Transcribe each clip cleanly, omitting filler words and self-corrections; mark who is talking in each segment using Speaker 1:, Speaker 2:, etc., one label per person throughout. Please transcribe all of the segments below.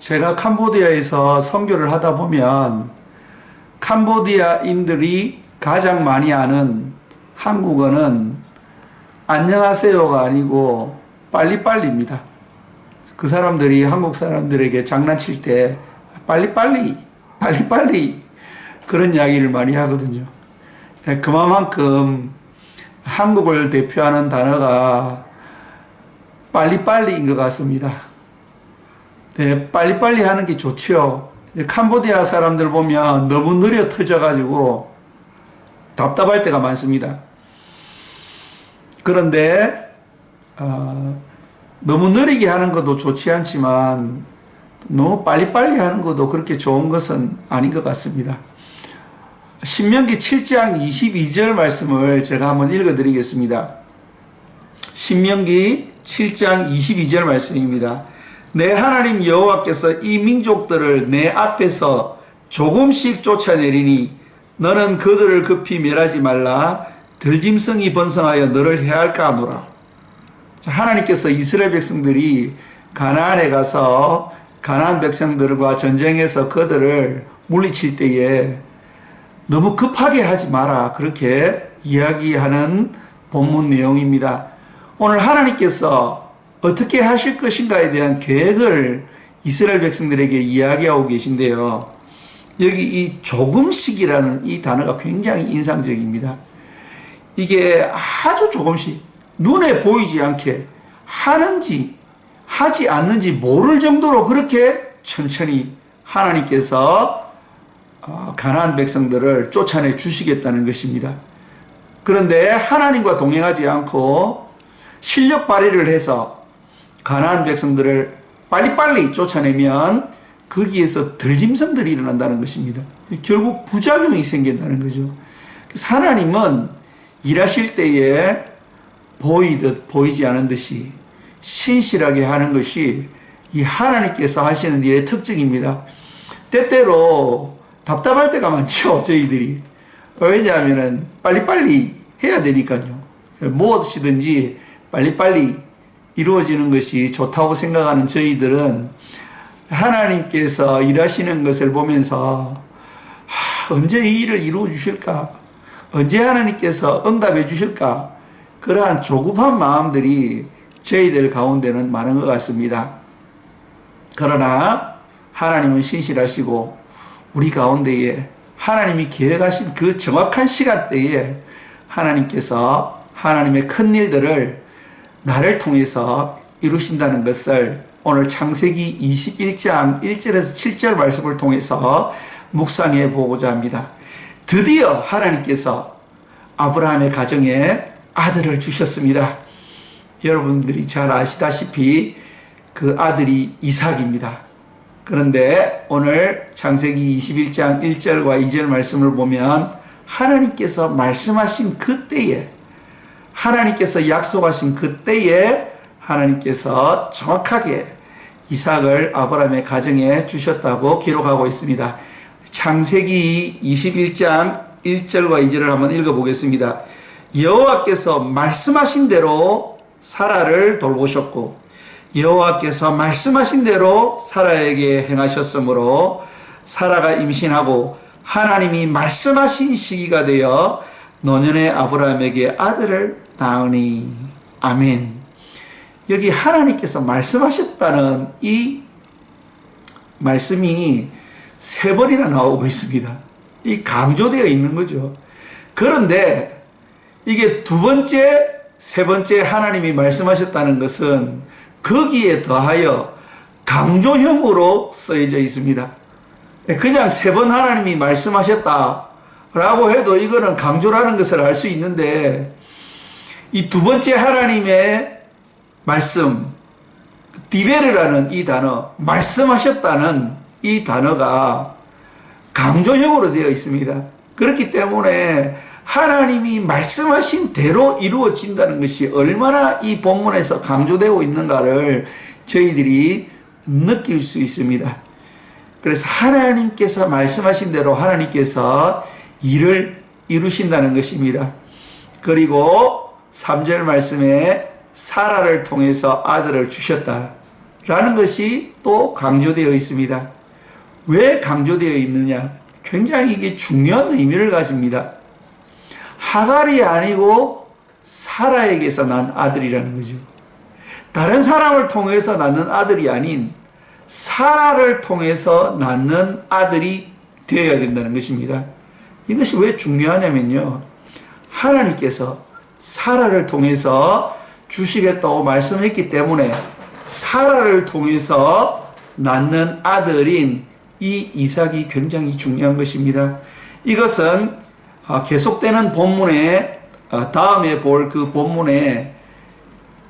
Speaker 1: 제가 캄보디아에서 선교를 하다 보면 캄보디아인들이 가장 많이 아는 한국어는 안녕하세요가 아니고 빨리빨리입니다. 그 사람들이 한국 사람들에게 장난칠 때 빨리빨리 그런 이야기를 많이 하거든요. 그만큼 한국을 대표하는 단어가 빨리빨리인 것 같습니다. 네, 빨리빨리 하는 게 좋죠. 캄보디아 사람들 보면 너무 느려 터져가지고 답답할 때가 많습니다. 그런데 너무 느리게 하는 것도 좋지 않지만 너무 빨리빨리 하는 것도 그렇게 좋은 것은 아닌 것 같습니다. 신명기 7장 22절 말씀을 제가 한번 읽어드리겠습니다. 신명기 7장 22절 말씀입니다. 내 하나님 여호와께서 이 민족들을 내 앞에서 조금씩 쫓아내리니 너는 그들을 급히 멸하지 말라. 들짐승이 번성하여 너를 해할까 하노라. 하나님께서 이스라엘 백성들이 가나안에 가서 가나안 백성들과 전쟁해서 그들을 물리칠 때에 너무 급하게 하지 마라, 그렇게 이야기하는 본문 내용입니다. 오늘 하나님께서 어떻게 하실 것인가에 대한 계획을 이스라엘 백성들에게 이야기하고 계신데요. 여기 이 조금씩이라는 이 단어가 굉장히 인상적입니다. 이게 아주 조금씩 눈에 보이지 않게 하는지 하지 않는지 모를 정도로 그렇게 천천히 하나님께서 가나안 백성들을 쫓아내 주시겠다는 것입니다. 그런데 하나님과 동행하지 않고 실력 발휘를 해서 가나안 백성들을 빨리빨리 쫓아내면 거기에서 들짐승들이 일어난다는 것입니다. 결국 부작용이 생긴다는 거죠. 그래서 하나님은 일하실 때에 보이듯 보이지 않은 듯이 신실하게 하는 것이 이 하나님께서 하시는 일의 특징입니다. 때때로 답답할 때가 많죠, 저희들이. 왜냐하면 빨리빨리 해야 되니까요. 무엇이든지 빨리빨리 이루어지는 것이 좋다고 생각하는 저희들은 하나님께서 일하시는 것을 보면서 언제 이 일을 이루어 주실까? 언제 하나님께서 응답해 주실까? 그러한 조급한 마음들이 저희들 가운데는 많은 것 같습니다. 그러나 하나님은 신실하시고 우리 가운데에 하나님이 계획하신 그 정확한 시간대에 하나님께서 하나님의 큰 일들을 나를 통해서 이루신다는 것을 오늘 창세기 21장 1절에서 7절 말씀을 통해서 묵상해 보고자 합니다. 드디어 하나님께서 아브라함의 가정에 아들을 주셨습니다. 여러분들이 잘 아시다시피 그 아들이 이삭입니다. 그런데 오늘 창세기 21장 1절과 2절 말씀을 보면 하나님께서 말씀하신 그때에, 하나님께서 약속하신 그때에 하나님께서 정확하게 이삭을 아브라함의 가정에 주셨다고 기록하고 있습니다. 창세기 21장 1절과 2절을 한번 읽어보겠습니다. 여호와께서 말씀하신 대로 사라를 돌보셨고 여호와께서 말씀하신 대로 사라에게 행하셨으므로 사라가 임신하고 하나님이 말씀하신 시기가 되어 노년의 아브라함에게 아들을 낳으니. 아멘. 여기 하나님께서 말씀하셨다는 이 말씀이 3번이나 나오고 있습니다. 이 강조되어 있는 거죠. 그런데 이게 2번째, 3번째 하나님이 말씀하셨다는 것은 거기에 더하여 강조형으로 쓰여져 있습니다. 그냥 3번 하나님이 말씀하셨다라고 해도 이거는 강조라는 것을 알 수 있는데 이 2번째 하나님의 말씀, 디베르라는 이 단어, 말씀하셨다는 이 단어가 강조형으로 되어 있습니다. 그렇기 때문에 하나님이 말씀하신 대로 이루어진다는 것이 얼마나 이 본문에서 강조되고 있는가를 저희들이 느낄 수 있습니다. 그래서 하나님께서 말씀하신 대로 하나님께서 일을 이루신다는 것입니다. 그리고 3절 말씀에 사라를 통해서 아들을 주셨다. 라는 것이 또 강조되어 있습니다. 왜 강조되어 있느냐? 굉장히 이게 중요한 의미를 가집니다. 하갈이 아니고 사라에게서 난 아들이라는 거죠. 다른 사람을 통해서 낳는 아들이 아닌 사라를 통해서 낳는 아들이 되어야 된다는 것입니다. 이것이 왜 중요하냐면요. 하나님께서 사라를 통해서 주시겠다고 말씀했기 때문에 사라를 통해서 낳는 아들인 이 이삭이 굉장히 중요한 것입니다. 이것은 계속되는 본문에 다음에 볼 그 본문에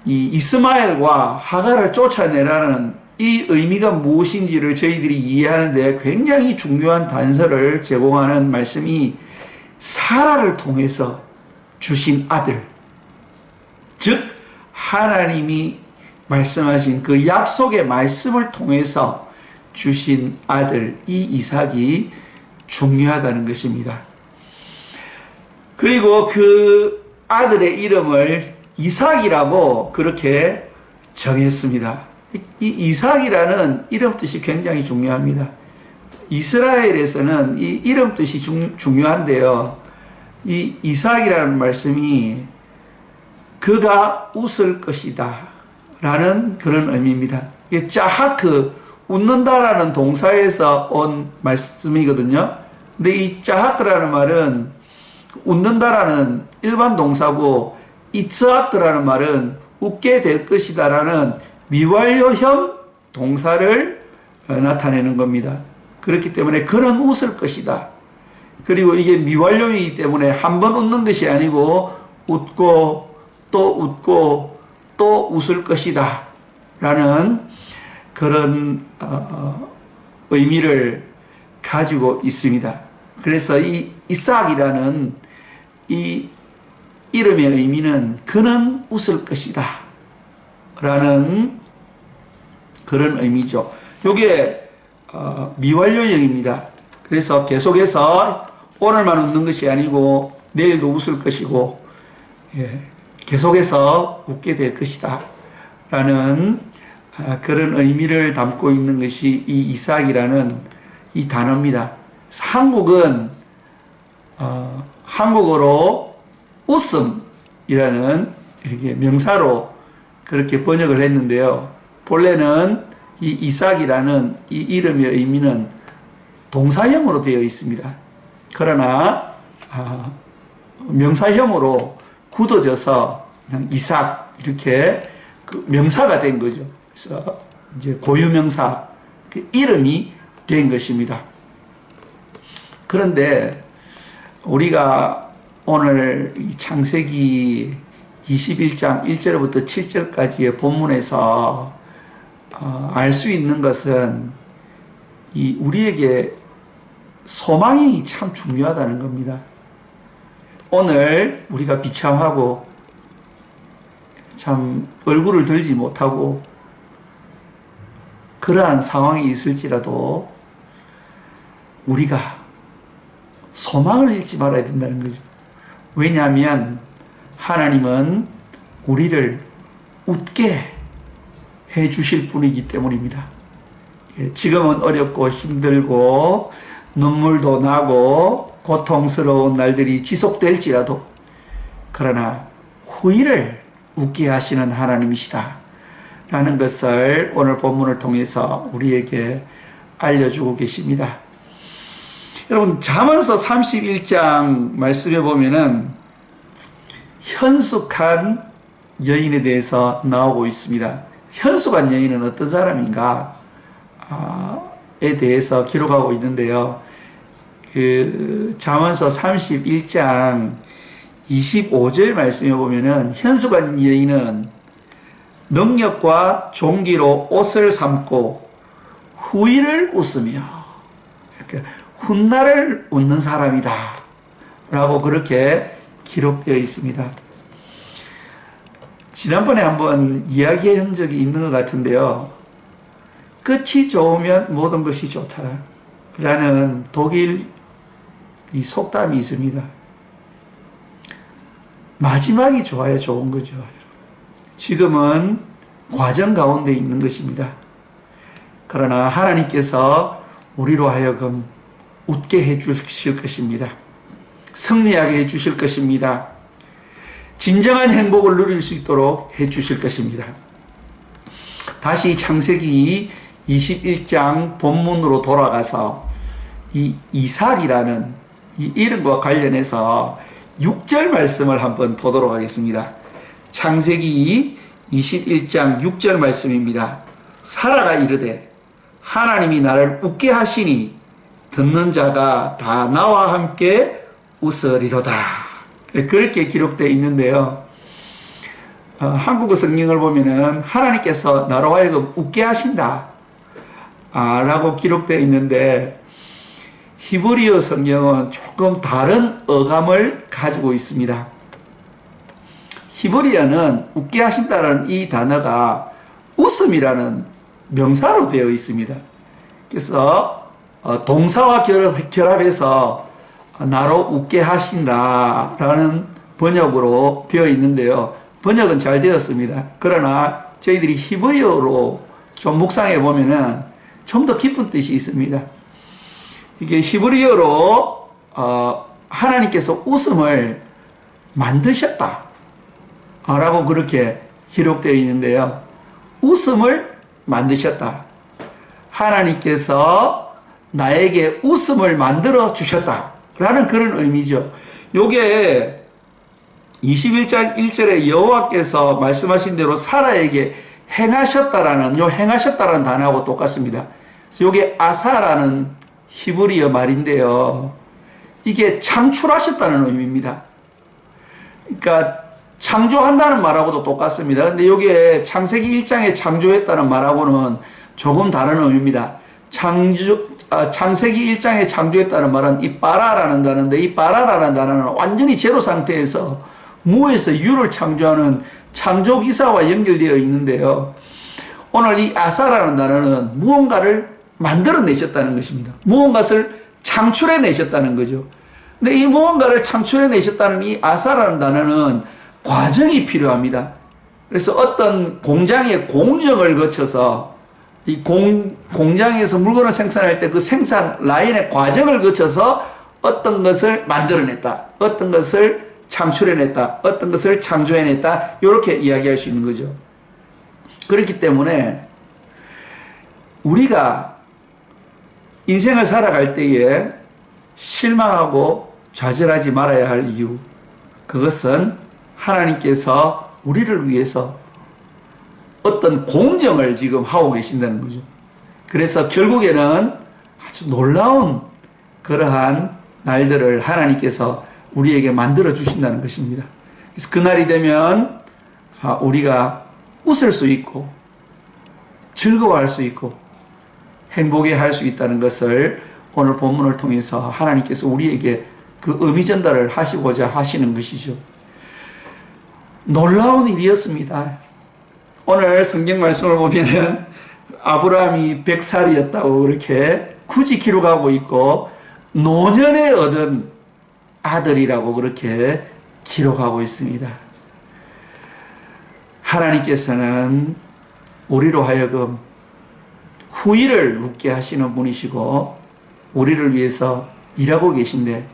Speaker 1: 이 이스마엘과 하갈을 쫓아내라는 이 의미가 무엇인지를 저희들이 이해하는데 굉장히 중요한 단서를 제공하는 말씀이 사라를 통해서 주신 아들, 즉 하나님이 말씀하신 그 약속의 말씀을 통해서 주신 아들 이 이삭이 중요하다는 것입니다. 그리고 그 아들의 이름을 이삭이라고 그렇게 정했습니다. 이 이삭이라는 이름 뜻이 굉장히 중요합니다. 이스라엘에서는 이 이름 뜻이 중요한데요. 이 이삭이라는 말씀이 그가 웃을 것이다 라는 그런 의미입니다. 이게 짜하크, 웃는다라는 동사에서 온 말씀이거든요. 근데 이 짜하크라는 말은 웃는다라는 일반 동사고 이츠하크라는 말은 웃게 될 것이다 라는 미완료형 동사를 나타내는 겁니다. 그렇기 때문에 그는 웃을 것이다. 그리고 이게 미완료이기 때문에 한 번 웃는 것이 아니고 웃고 또 웃을 것이다 라는 그런 의미를 가지고 있습니다. 그래서 이 이삭이라는 이 이름의 의미는 그는 웃을 것이다 라는 그런 의미죠. 이게 미완료형입니다. 그래서 계속해서 오늘만 웃는 것이 아니고 내일도 웃을 것이고 계속해서 웃게 될 것이다 라는 그런 의미를 담고 있는 것이 이 이삭이라는 이 단어입니다. 한국은 한국어로 웃음이라는 이렇게 명사로 그렇게 번역을 했는데요. 본래는 이 이삭이라는 이 이름의 의미는 동사형으로 되어 있습니다. 그러나 명사형으로 굳어져서 그냥 이삭 이렇게 그 명사가 된 거죠. 그래서 이제 고유명사 그 이름이 된 것입니다. 그런데 우리가 오늘 창세기 21장 1절부터 7절까지의 본문에서 알 수 있는 것은 이 우리에게 소망이 참 중요하다는 겁니다. 오늘 우리가 비참하고 참 얼굴을 들지 못하고 그러한 상황이 있을지라도 우리가 소망을 잃지 말아야 된다는 거죠. 왜냐하면 하나님은 우리를 웃게 해 주실 분이기 때문입니다. 지금은 어렵고 힘들고 눈물도 나고 고통스러운 날들이 지속될지라도 그러나 후일을 웃게 하시는 하나님이시다 라는 것을 오늘 본문을 통해서 우리에게 알려주고 계십니다. 여러분 잠언서 31장 말씀에 보면은 현숙한 여인에 대해서 나오고 있습니다. 현숙한 여인은 어떤 사람인가? 에 대해서 기록하고 있는데요. 그 잠언서 31장 25절 말씀에 보면은 현숙한 여인은 능력과 종기로 옷을 삼고 후일을 웃으며 훗날을 웃는 사람이다 라고 그렇게 기록되어 있습니다. 지난번에 한번 이야기한 적이 있는 것 같은데요. 끝이 좋으면 모든 것이 좋다 라는 독일 이 속담이 있습니다. 마지막이 좋아야 좋은 거죠. 지금은 과정 가운데 있는 것입니다. 그러나 하나님께서 우리로 하여금 웃게 해 주실 것입니다. 승리하게 해 주실 것입니다. 진정한 행복을 누릴 수 있도록 해 주실 것입니다. 다시 창세기 21장 본문으로 돌아가서 이 이삭이라는 이 이름과 관련해서 6절 말씀을 한번 보도록 하겠습니다. 창세기 21장 6절 말씀입니다. 사라가 이르되 하나님이 나를 웃게 하시니 듣는 자가 다 나와 함께 웃으리로다. 그렇게 기록되어 있는데요. 한국어 성경을 보면은 하나님께서 나로 하여금 웃게 하신다 라고 기록되어 있는데, 히브리어 성경은 조금 다른 어감을 가지고 있습니다. 히브리어는 웃게 하신다는 이 단어가 웃음이라는 명사로 되어 있습니다. 그래서 동사와 결합해서 나로 웃게 하신다라는 번역으로 되어 있는데요. 번역은 잘 되었습니다. 그러나 저희들이 히브리어로 좀 묵상해 보면은 좀 더 깊은 뜻이 있습니다. 이게 히브리어로 하나님께서 웃음을 만드셨다 라고 그렇게 기록되어 있는데요. 웃음을 만드셨다. 하나님께서 나에게 웃음을 만들어 주셨다 라는 그런 의미죠. 요게 21장 1절에 여호와께서 말씀하신 대로 사라에게 행하셨다라는 요 행하셨다라는 단어하고 똑같습니다. 그래서 요게 아사라는 히브리어 말인데요. 이게 창출하셨다는 의미입니다. 그러니까 창조한다는 말하고도 똑같습니다. 근데 요게 창세기 1장에 창조했다는 말하고는 조금 다른 의미입니다. 창세기 1장에 창조했다는 말은 이 바라라는 단어인데, 이 바라라는 단어는 완전히 제로 상태에서 무에서 유를 창조하는 창조기사와 연결되어 있는데요. 오늘 이 아사라는 단어는 무언가를 만들어내셨다는 것입니다. 무언가를 창출해내셨다는 거죠. 근데 이 무언가를 창출해내셨다는 이 아사라는 단어는 과정이 필요합니다. 그래서 어떤 공장의 공정을 거쳐서 이 공장에서 물건을 생산할 때 그 생산 라인의 과정을 거쳐서 어떤 것을 만들어냈다, 어떤 것을 창출해냈다, 어떤 것을 창조해냈다, 이렇게 이야기할 수 있는 거죠. 그렇기 때문에 우리가 인생을 살아갈 때에 실망하고 좌절하지 말아야 할 이유, 그것은 하나님께서 우리를 위해서 어떤 공정을 지금 하고 계신다는 거죠. 그래서 결국에는 아주 놀라운 그러한 날들을 하나님께서 우리에게 만들어 주신다는 것입니다. 그래서 그날이 되면 우리가 웃을 수 있고 즐거워할 수 있고 행복해 할 수 있다는 것을 오늘 본문을 통해서 하나님께서 우리에게 그 의미 전달을 하시고자 하시는 것이죠. 놀라운 일이었습니다. 오늘 성경 말씀을 보면은 아브라함이 100살이었다고 그렇게 굳이 기록하고 있고, 노년에 얻은 아들이라고 그렇게 기록하고 있습니다. 하나님께서는 우리로 하여금 후일을 웃게 하시는 분이시고 우리를 위해서 일하고 계신데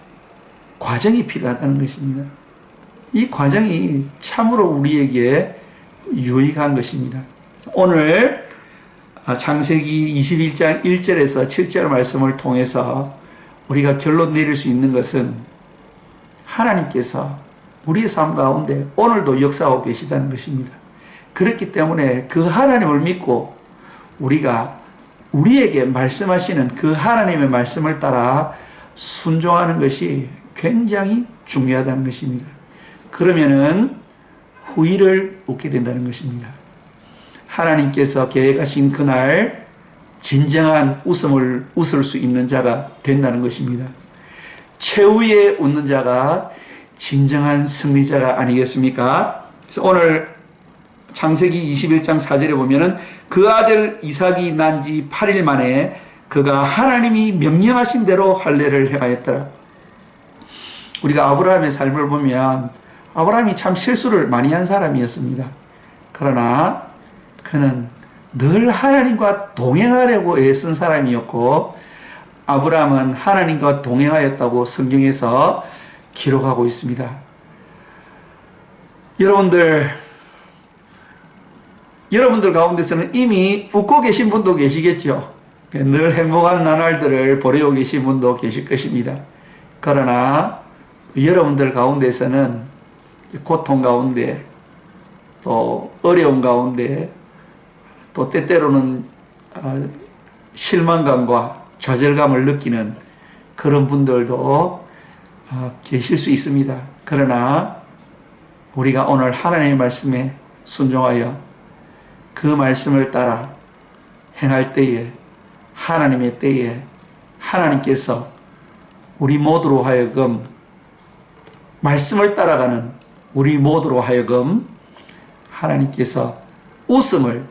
Speaker 1: 과정이 필요하다는 것입니다. 이 과정이 참으로 우리에게 유익한 것입니다. 오늘 창세기 21장 1절에서 7절 말씀을 통해서 우리가 결론 내릴 수 있는 것은 하나님께서 우리의 삶 가운데 오늘도 역사하고 계시다는 것입니다. 그렇기 때문에 그 하나님을 믿고 우리가 우리에게 말씀하시는 그 하나님의 말씀을 따라 순종하는 것이 굉장히 중요하다는 것입니다. 그러면은 후일을 웃게 된다는 것입니다. 하나님께서 계획하신 그날 진정한 웃음을 웃을 수 있는 자가 된다는 것입니다. 최후에 웃는 자가 진정한 승리자가 아니겠습니까? 그래서 오늘 창세기 21장 4절에 보면은 그 아들 이삭이 난 지 8일 만에 그가 하나님이 명령하신 대로 할례를 행하였더라. 우리가 아브라함의 삶을 보면 아브라함이 참 실수를 많이 한 사람이었습니다. 그러나 그는 늘 하나님과 동행하려고 애쓴 사람이었고 아브라함은 하나님과 동행하였다고 성경에서 기록하고 있습니다. 여러분들 가운데서는 이미 웃고 계신 분도 계시겠죠. 늘 행복한 나날들을 보내고 계신 분도 계실 것입니다. 그러나 여러분들 가운데서는 고통 가운데 또 어려움 가운데 또 때때로는 실망감과 좌절감을 느끼는 그런 분들도 계실 수 있습니다. 그러나 우리가 오늘 하나님의 말씀에 순종하여 그 말씀을 따라 행할 때에 하나님의 때에 하나님께서 우리 모두로 하여금 말씀을 따라가는 우리 모두로 하여금 하나님께서 웃음을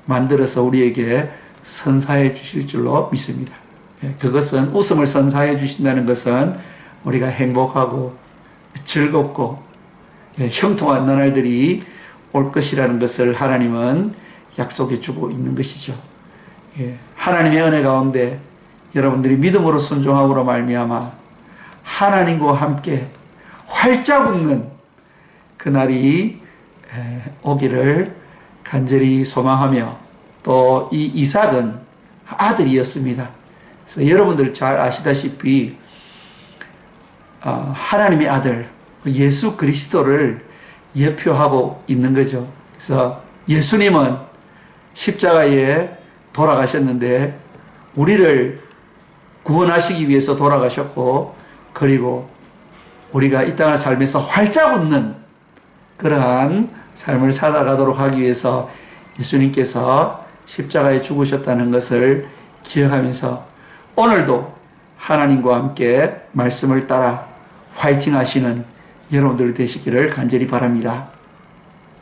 Speaker 1: 만들어서 우리에게 선사해 주실 줄로 믿습니다. 그것은 웃음을 선사해 주신다는 것은 우리가 행복하고 즐겁고 형통한 나날들이 올 것이라는 것을 하나님은 약속해 주고 있는 것이죠. 하나님의 은혜 가운데 여러분들이 믿음으로 순종함으로 말미암아 하나님과 함께 활짝 웃는 그날이 오기를 간절히 소망하며 또 이 이삭은 아들이었습니다. 그래서 여러분들 잘 아시다시피 하나님의 아들 예수 그리스도를 예표하고 있는 거죠. 그래서 예수님은 십자가에 돌아가셨는데 우리를 구원하시기 위해서 돌아가셨고 그리고 우리가 이 땅을 살면서 활짝 웃는 그러한 삶을 살아가도록 하기 위해서 예수님께서 십자가에 죽으셨다는 것을 기억하면서 오늘도 하나님과 함께 말씀을 따라 화이팅 하시는 여러분들 되시기를 간절히 바랍니다.